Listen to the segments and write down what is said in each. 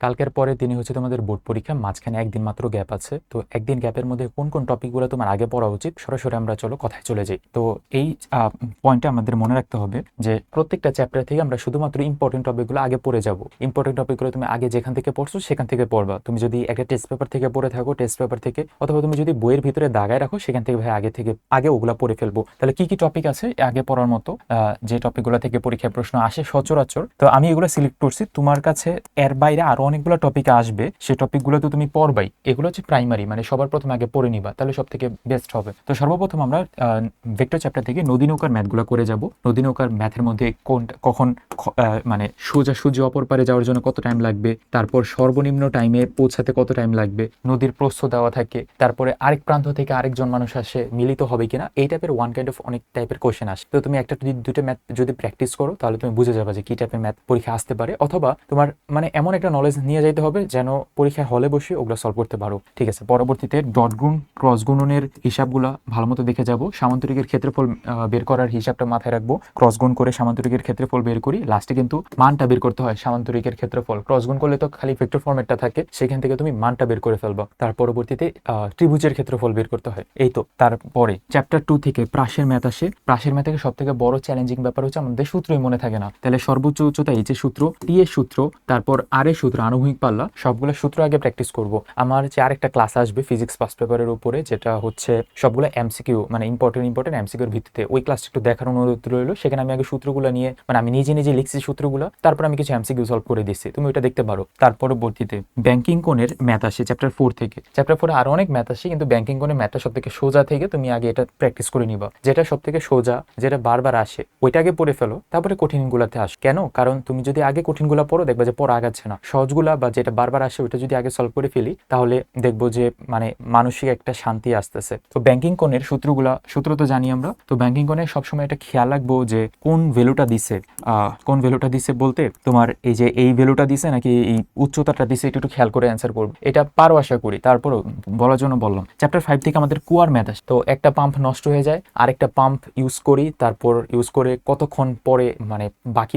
কালকের পরে দিনই হচ্ছে তোমাদের বোর্ড পরীক্ষা, মাঝখানে একদিন মাত্র গ্যাপ আছে। তো একদিন গ্যাপের মধ্যে কোন কোন টপিকগুলো তোমার আগে পড়া উচিত, সরাসরি আমরা চলো কথায় চলে যাই। তো এই পয়েন্টটা আমাদের মনে রাখতে হবে যে প্রত্যেকটা চ্যাপ্টার থেকে আমরা শুধুমাত্র ইম্পর্টেন্ট টপিকগুলো আগে পড়ে যাব। ইম্পর্টেন্ট টপিকগুলো তুমি আগে যেখান থেকে পড়ছো সেখান থেকে পড়বা। তুমি যদি একটা টেস্ট পেপার থেকে পড়ে থাকো, টেস্ট পেপার থেকে, অথবা তুমি যদি বইয়ের ভিতরে দাগায় রাখো সেখান থেকে ভাই আগে ওগুলা পড়ে ফেলবো। তাহলে কি কি টপিক আছে আগে পড়ার মতো, যে টপিকগুলো থেকে পরীক্ষায় প্রশ্ন আসে সচরাচর, তো আমি এগুলো সিলেক্ট করছি। তোমার কাছে এর বাইরে আরো অনেকগুলো টপিক আসবে, সেই টপিকগুলো তো তুমি পড়বাই। এগুলো হচ্ছে প্রাইমারি, মানে সবার প্রথমে আগে পড়ে নিবা, তাহলে সব থেকে বেস্ট হবে। তো সর্বপ্রথম আমরা ভেক্টর চ্যাপ্টার থেকে নদী নৌকার ম্যাথগুলো করে যাব। নদী নৌকার ম্যাথের মধ্যে কখন মানে সোজা অপর পারে যাওয়ার জন্য কত টাইম লাগবে, তারপর সর্বনিম্ন টাইমে পৌঁছাতে কত টাইম লাগবে, নদীর প্রস্থ দেওয়া থাকে, তারপরে আরেক প্রান্ত থেকে আরেকজন মানুষ আসে, মিলিত হবে কিনা, এই টাইপের ওয়ান কাইন্ড অফ অনেক টাইপের কোশ্চেন আসে। তো তুমি একটা দুটো ম্যাথ যদি প্র্যাকটিস করো তাহলে তুমি বুঝে যাবে যে কি টাইপের ম্যাথ পরীক্ষা আসতে পারে, অথবা তোমার মানে এমন একটা নলেজ নিয়ে যাইতে হবে যেন পরীক্ষায় হলে বসে ওগুলো সলভ করতে পারো। ঠিক আছে, পরবর্তীতে ডট গুণ ক্রস গুণনের হিসাবগুলো ভালো মতো দেখে যাব। সামান্তরিকের ক্ষেত্রফল বের করার হিসাবটা মাথায় রাখবো। ক্রস গুণ করে সামান্তরিকের ক্ষেত্রফল বের করি, লাস্টে কিন্তু মানটা বের করতে হয়। সামান্তরিকের ক্ষেত্রফল ক্রস গুণ করলে তো খালি ভেক্টর ফরম্যাটটা থাকে, সেখান থেকে তুমি মানটা বের করে ফেলবা। তার পরবর্তীতে ত্রিভুজের ক্ষেত্রফল বের করতে হয়। এই তো, তারপরে চ্যাপ্টার 2 থেকে প্রাসের ম্যাথ আসে। প্রাসের ম্যাথে সব থেকে বড় চ্যালেঞ্জিং ব্যাপার হচ্ছে আমাদের সূত্রই মনে থাকে না। তাহলে সর্বোচ্চ উচ্চতা এই যে সূত্র, টি এর সূত্র, তারপর আর এর সূত্র, আনুভূমিক পাল্লা, সবগুলো সূত্র আগে প্র্যাকটিস করব। আমার যে আরেকটা ক্লাস আসবে ফিজিক্স ফার্স্ট পেপারের উপরে, যেটা হচ্ছে সবগুলো এমসিকিউ, মানে ইম্পর্টেন্ট এমসিকিউর ভিত্তিতে, ওই ক্লাসটা একটু দেখার অনুরোধ রইল। সেখানে আমি আগে সূত্রগুলো নিয়ে, মানে আমি নিজে লিখছি সূত্রগুলো, তারপর আমি কিছু এমসিকিউ সলভ করে দিচ্ছি, তুমি ওইটা দেখতে পারো। তার পরবর্তীতে ব্যাংকিং কোণের ম্যাথ আসে চ্যাপ্টার 4 থেকে। চ্যাপ্টার 4 আরো অনেক ম্যাথ আসে, কিন্তু ব্যাংকিং কোণের ম্যাথটা সব থেকে সোজা থেকে তুমি আগে এটা প্র্যাকটিস করে নিবা। যেটা সব থেকে সোজা, যেটা বারবার আসে, ওইটা আগে পড়ে ফেলো, তারপরে কঠিনগুলাতে আস। কেন? কারণ তুমি যদি আগে কঠিনগুলা পড়ো দেখবা যে পড়া আগাচ্ছে না। সহজগুলা বা যেটা বারবার আসে ওইটা যদি আগে সলভ করে ফেলি, তাহলে দেখবো যে মানে মানসিক একটা শান্তি আসতেছে। তো ব্যাংকিং কোণের সূত্র তো জানি আমরা। তো ব্যাংকিং কোণে সবসময় এটা খেয়াল রাখবো যে কোন ভ্যালুটা দিছে বলতে তোমার এই ভ্যালুটা দিছে নাকি এই উচ্চতাটা দিছে, একটু খেয়াল করে অ্যান্সার করবো। এটা পারো আশা করি, তারপরও বলার জন্য বললাম। চ্যাপ্টার 5 থেকে আমাদের কুয়ার ম্যাথ আসে। তো একটা পাম্প নষ্ট হয়ে যায়, আরেকটা পাম্প ইউজ করি, তারপর ইউজ করে কতক্ষণ পরে মানে বাকি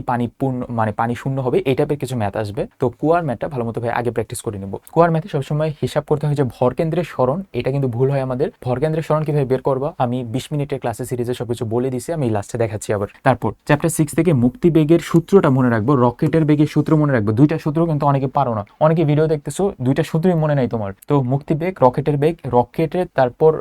পানি শূন্য হবে, এই টাইপের কিছু ম্যাথ আসবে। তো কুয়ার ম্যাথটা ভালো মতো আগে প্র্যাকটিস করে নেব। কুয়ার ম্যাথে সবসময় হিসাব করতে হয় যে ভর কেন্দ্রের সরণ, এটা কিন্তু ভুল হয় আমাদের। ভর কেন্দ্রের সরণ কিভাবে বের করবা আমি 20 মিনিটের ক্লাসে সিরিজে সবকিছু বলে দিছি, আমি লাস্টে দেখাচ্ছি আবার। তারপর চ্যাপ্টার 6 থেকে মুক্তি বেগের সূত্রটা মনে রাখবো, রকেটের বেগের সূত্র মনে রাখবো। দুইটা সূত্র কিন্তু অনেকে পারো না, অনেকে ভিডিও দেখতেছো দুইটা সূত্রই মনে নাই তোমার। তো মুক্তি বেগ, রকেটের বেগ, রকেটের তারপর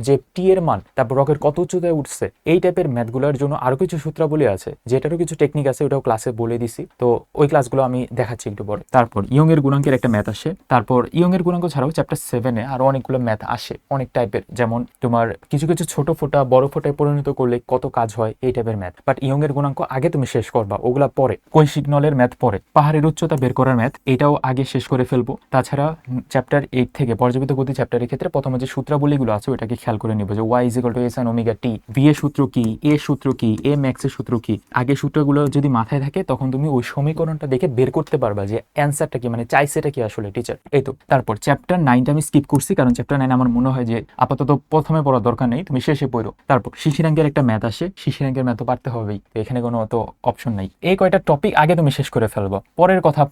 যে টি এর মান, তারপর রকেট কত উচ্চতায় উঠছে, এই টাইপের ম্যাথগুলোর জন্য আরো কিছু সূত্রাবলী আছে, যেটারও কিছু টেকনিক আছে, ওটাও ক্লাসে বলে দিছি। তো ওই ক্লাসগুলো আমি দেখাচ্ছি একটু পরে। তারপর ইয়ং এর গুণাঙ্কের একটা ম্যাথ আসে। তারপর ইয়ং এর গুণাঙ্ক ছাড়াও চ্যাপ্টার 7 এ আরো অনেকগুলো ম্যাথ আসে অনেক টাইপের, যেমন তোমার কিছু ছোট ফোঁটা বড় ফোঁটায় পরিণত করলে কত কাজ হয়, এই টাইপের ম্যাথ। বাট ইয়ং এর গুণাঙ্ক আগে তুমি শেষ করবা, ওগুলা পরে। কৈশিকনলের ম্যাথ পরে। পাহাড়ের উচ্চতা বের করার ম্যাথ, এটাও আগে শেষ করে ফেলবো। তাছাড়া চ্যাপ্টার 8 থেকে পর্যাবৃত্ত গতি চ্যাপ্টারের ক্ষেত্রে প্রথমে যে সূত্রাবলীগুলো আছে ওইটাকে খেয়াল করে নিব, যে y = s sin omega t, v এর সূত্র কি, a সূত্র কি, a max এর সূত্র কি। আগে সূত্রগুলো যদি মাথায় থাকে তখন তুমি ওই সমীকরণটা দেখে বের করতে পারবা যে অ্যান্সারটা কি, মানে চাইছেটা কি আসলে টিচার। এই তো। তারপর চ্যাপ্টার 9টা আমি স্কিপ করছি, কারণ চ্যাপ্টার 9 আমার মনে হয় যে আপাতত প্রথমে পড়ার দরকার নেই, তুমি শেষে পড়ো। তারপর শিশিরাঙ্কের একটা ম্যাথ আসে, শিশিরাঙ্কের ম্যাথ তো পারতে হবেই, এখানে কোনো তো অপশন নাই। এই কয়টা টপিক আগে তুমি শেষ করে ফেলবা, পরের কথা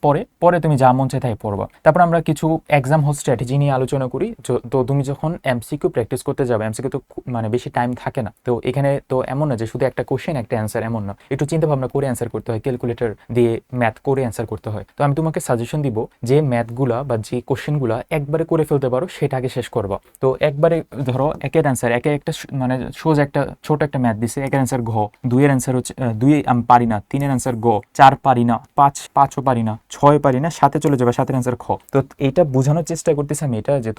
পরে তুমি যা মন চায় তাই পড়বা। তারপর আমরা কিছু এক্সাম হল স্ট্র্যাটেজি নিয়ে আলোচনা করি। তো তুমি যখন এমসিকিউ প্র্যাকটিস করতে যাবে, এমসিকিউ তো মানে বেশি টাইম থাকে না, তো এখানে তো এমন না যে শুধু একটা কোশ্চেন একটা অ্যান্সার, এমন না, একটু চিন্তা ভাবনা করে অ্যান্সার করতে হয়, ক্যালকুলেটর দিয়ে ম্যাথ করে অ্যান্সার করতে হয়। তো আমি তোমাকে সাজেশন দিব যে ম্যাথগুলা বা যে কোশ্চেনগুলা একবারে করে ফেলতে পারো সেটা আগে শেষ করবা। তো একবারে ধরো একের অ্যান্সার একটা মানে সোজা একটা ছোট একটা ম্যাথ দিছে, একের অ্যান্সার ঘ, 2 এর অ্যান্সার হচ্ছে 2 আমি পারি না, 3 এর অ্যান্সার গ, 4 পারি না, 5ও পারি না, 6 পারি না, 7 চলে যাবে, 7 এর অ্যান্সার খ। তো এটা বোঝানোর চেষ্টা করতেছি আমি এটা, যে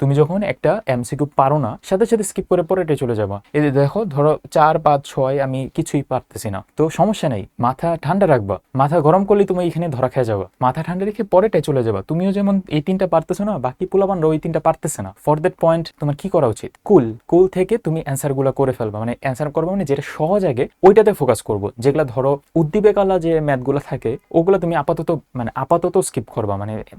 তুমি যখন একটা এমসিকিউ পারো না, সাথে স্কিপ করে পরে এটা চলে যাবা। এই দেখো ধরো 4, 5, 6 আমি কিছুই পারতেছি না, তো সমস্যা নেই, মাথা ঠান্ডা রাখবা। মাথা গরম করলে তুমি এখানে ধরা খেয়ে যাবা, মাথা ঠান্ডা রেখে পরেটাই চলে যাবা। তুমিও যেমন এই 3টা পারতেছো না, বাকি পোলাপানরা ওই 3টা পারতেছে না। ফর দ্যাট পয়েন্ট তোমার কি করা উচিত, কুল থেকে তুমি অ্যান্সার গুলা করে ফেলবা, মানে অ্যান্সার করবা, মানে যেটা সহজ আগে ওইটাতে ফোকাস করবো। যেগুলা ধরো উদ্দীপকালা যে ম্যাথগুলো থাকে ওগুলো তুমি আপাতত স্কিপ করবা,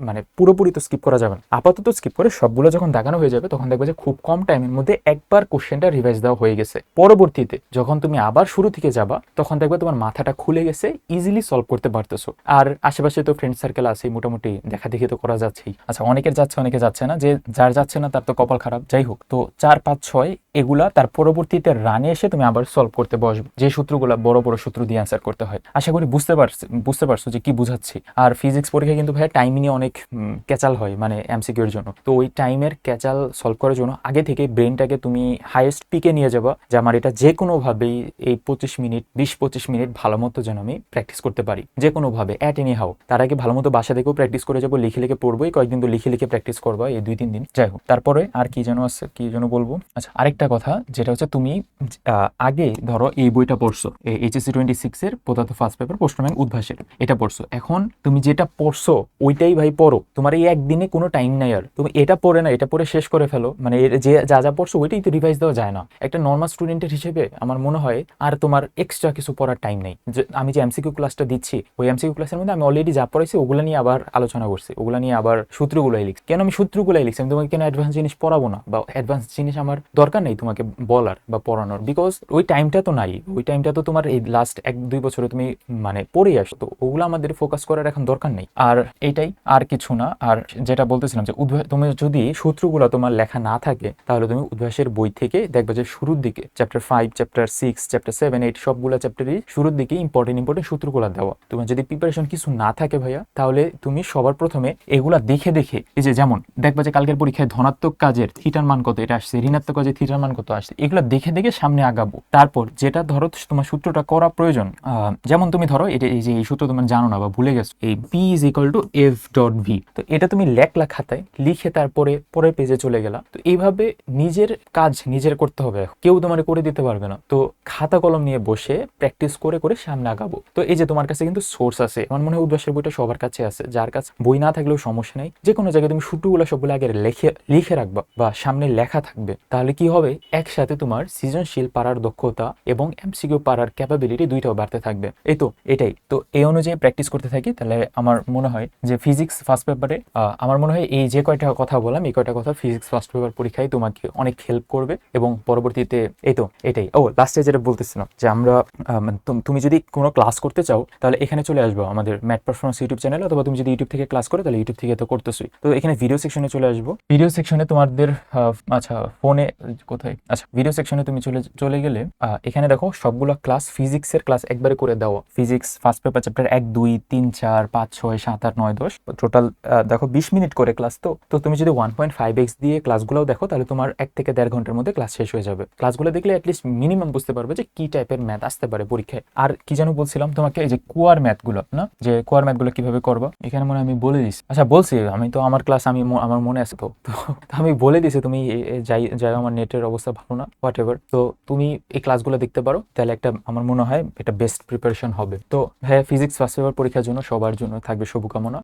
মানে পুরোপুরি তো স্কিপ করা যাবে না, আপাতত স্কিপ করে সবগুলো যখন দেখানো হয়ে যাবে তখন দেখবে যে খুব কম টাইমের মধ্যে একবার কোশ্চেনটা রিভাইজ দেওয়া হয়ে গেছে। পরবর্তীতে যখন তুমি আবার শুরু থেকে যাবা তখন দেখবে তোমার মাথাটা খুলে গেছে, ইজিলি সলভ করতে পারতেছো। আর আশেপাশে তো ফ্রেন্ড সার্কেল আছে মোটামুটি দেখা দেখি তো করা যাচ্ছেই। আচ্ছা, অনেকের যাচ্ছে অনেকে যাচ্ছে না, যে যার যাচ্ছে না তার তো কপাল খারাপ। যাই হোক, তো 4, 5, 6 এগুলা তার পরবর্তীতে রানে এসে তুমি আবার সলভ করতে বসবে, যে সূত্রগুলা বড় বড় সূত্র দিয়ে অ্যান্সার করতে হয়। আশা করি বুঝতে পারছো যে কি বুঝাচ্ছি। আর ফিজিক্স পরীক্ষা কিন্তু ভাই টাইম নিয়ে অনেক ক্যাচাল হয়, মানে এমসিকিউ এর জন্য। তো ওই টাইমের ক্যাচাল সলভ করার জন্য আগে থেকে ব্রেনটাকে তুমি হাইয়েস্ট পিকে নিয়ে যাবা, যে আমার এটা যে কোনোভাবেই এই 25 মিনিট 20-25 মিনিট ভালো মতো যেন আমি প্র্যাকটিস করতে পারি, যে কোনোভাবে অ্যাট এনি হাউ। তার আগে ভালো মতো বাসা থেকেও প্র্যাকটিস করে যাবো, লিখে লিখে পড়বোই, কয়েকদিন তো লিখে লিখে প্র্যাকটিস করবা এই 2-3 দিন। যাই হোক, তারপরে আর কি যেন আছে, কি যেন বলবো। আচ্ছা, আরেকটা কথা যেটা হচ্ছে তুমি আগে ধরো এই বইটা পড়ছো, এইচএসসি 26 এর পদার্থ ফার্স্ট পেপার প্রশ্ন ব্যাংক উদ্ভাসের, এটা পড়ছো। এখন তুমি যেটা পড়ছো ওইটাই ভাই পড়ো, তোমার এই একদিনে কোনো টাইম নাই। আর তুমি এটা পড়ে না, এটা পড়ে শেষ করে ফেলো, মানে যে যা যা পড়ছো ওইটাই তো রিভাইজ দেওয়া যায় না। একটা নর্মাল স্টুডেন্টের হিসেবে আমার মনে হয় আর তোমার এক্সট্রা কিছু পড়ার টাইম নেই। যে আমি যে এমসিকিউ ক্লাসটা দিচ্ছি, ওই এমসিকিউ ক্লাসের মধ্যে আমি অলরেডি যা পড়াইছি ওগুলো নিয়ে আবার আলোচনা করছি, ওগুলো নিয়ে আবার সূত্রগুলাই লিখছি। কেন আমি সূত্রগুলাই লিখছি? আমি তোমাকে কেন অ্যাডভান্স জিনিস পড়াবো না, বা অ্যাডভান্স জিনিস আমার দরকার নেই তোমাকে বলার বা পড়ানোর, বিকজ ওই টাইমটা তো নাই। ওই টাইমটা তো তোমার এই লাস্ট 1-2 বছরে তুমি মানে পড়েই আসো, তো ওগুলো আমাদের ফোকাস করার এখন দরকার নেই। আর এইটাই, আর কিছু না। আর যেটা বলতেছিলাম যে তুমি যদি সূত্রগুলো তোমার লেখা না থাকে, তাহলে তুমি উদ্ভাসের বই থেকে দেখবে যে শুরুর দিকে চ্যাপ্টার 5, চ্যাপ্টার 6, চ্যাপ্টার 7, 8 সবগুলো চ্যাপ্টারই শুরুর দিকে ইম্পর্টেন্ট সূত্রগুলো দেওয়া। তোমার যদি প্রিপারেশন কিছু না থাকে ভাইয়া, তাহলে তুমি সবার প্রথমে এগুলা দেখে দেখে, এই যে যেমন দেখবা যে কালকের পরীক্ষায় ধনাত্মক কাজের থিটার মান কত এটা আসছে, ঋণাত্মক কাজের থিটার মান কত আসছে, এগুলো দেখে দেখে সামনে আগাবো। তারপর যেটা ধরো তোমার সূত্রটা করা প্রয়োজন, যেমন তুমি ধরো এটা, এই যে এই সূত্র তোমার জানো না বা ভুলে গেছো, এই P = F.V, তো এটা তুমি লেখলা খাতায় লিখে তারপরে পরের পেজে চলে গেলা। তো এইভাবে নিজের কাজ নিজের করতে হবে, কেউ তোমার করে দিতে পারবে না। তো খাতা কলম নিয়ে বসে প্র্যাকটিস করে করে সামনে আগাবো। তো এই যে তোমার কাছে কিন্তু সোর্স আছে, আমার মনে হয় উদ্ভাসের বইটা সবার কাছে আছে, যার কাছে বই না থাকলেও সমস্যা নেই, যে কোনো জায়গায় তুমি সূত্রগুলো সবগুলো আগে লিখে রাখবা বা সামনে লেখা থাকবে। তাহলে কি হবে, একসাথে তোমার সৃজনশীল পারার দক্ষতা এবং এমসিকিউ পারার ক্যাপাবিলিটি দুইটাও বাড়তে থাকবে। এই তো এটাই তো, এই অনুযায়ী প্র্যাকটিস করতে থাকি, তাহলে আমার মনে হয় যে ফিজিক্স ফার্স্ট পেপারে আমার মনে হয় এই যে কয়টা কথা বললাম, এই কয়টা কথা ফিজিক্স ফার্স্ট পেপার পরীক্ষায় তোমাকে অনেক হেল্প করবে এবং পরবর্তীতে এই তো এটাই। ও লাস্টে যেটা বলতেছিলাম যে আমরা তুমি যদি কোনো ক্লাস করতে চাও তাহলে এখানে চলে আসবো আমাদের ম্যাথ পারফরমেন্স ইউটিউব চ্যানেল, অথবা তুমি যদি ইউটিউব থেকে ক্লাস করো তাহলে ইউটিউব থেকে তো করতেছই। তো এখানে ভিডিও সেকশনে চলে আসবো, ভিডিও সেকশনে তোমাদের আচ্ছা ফোনে কোথায়, আচ্ছা ভিডিও সেকশনে তুমি চলে গেলে এখানে দেখো সবগুলো ক্লাস, ফিজিক্সের ক্লাস একবারে করে দেওয়া। Physics first paper chapter 1, 2, 3, 4, 5, 6, 7, 8, 9, 10 total দেখো 20 মিনিট করে ক্লাস। তো তুমি যদি 1.5x দিয়ে ক্লাসগুলোও দেখো তাহলে তোমার 1 থেকে 1.5 ঘন্টার মধ্যে ক্লাস শেষ হয়ে যাবে। ক্লাসগুলো দেখলে অ্যাটলিস্ট মিনিমাম বুঝতে পারবে যে কি টাইপের ম্যাথ আসতে পারে পরীক্ষায়। আর কি যেন বলছিলাম তোমাকে, এই যে কোয়ার ম্যাথগুলো না, যে কোয়ার ম্যাথগুলো কিভাবে করবো এখানে মনে আমি বলে দিচ্ছি। আচ্ছা বলছি, আমি তো আমার ক্লাস আমার মনে আছে তো আমি বলে দিছি, তুমি যাই আমার নেটের অবস্থা ভালো না হোয়াট এভার, তো তুমি এই ক্লাসগুলো দেখতে পারো, তাহলে একটা আমার মনে হয় এটা বেস্ট প্রিপারেশন হবে। তো হ্যাঁ, ফিজিক্স ফার্স্ট পেপার পরীক্ষার জন্য সবার জন্য থাকবে শুভকামনা।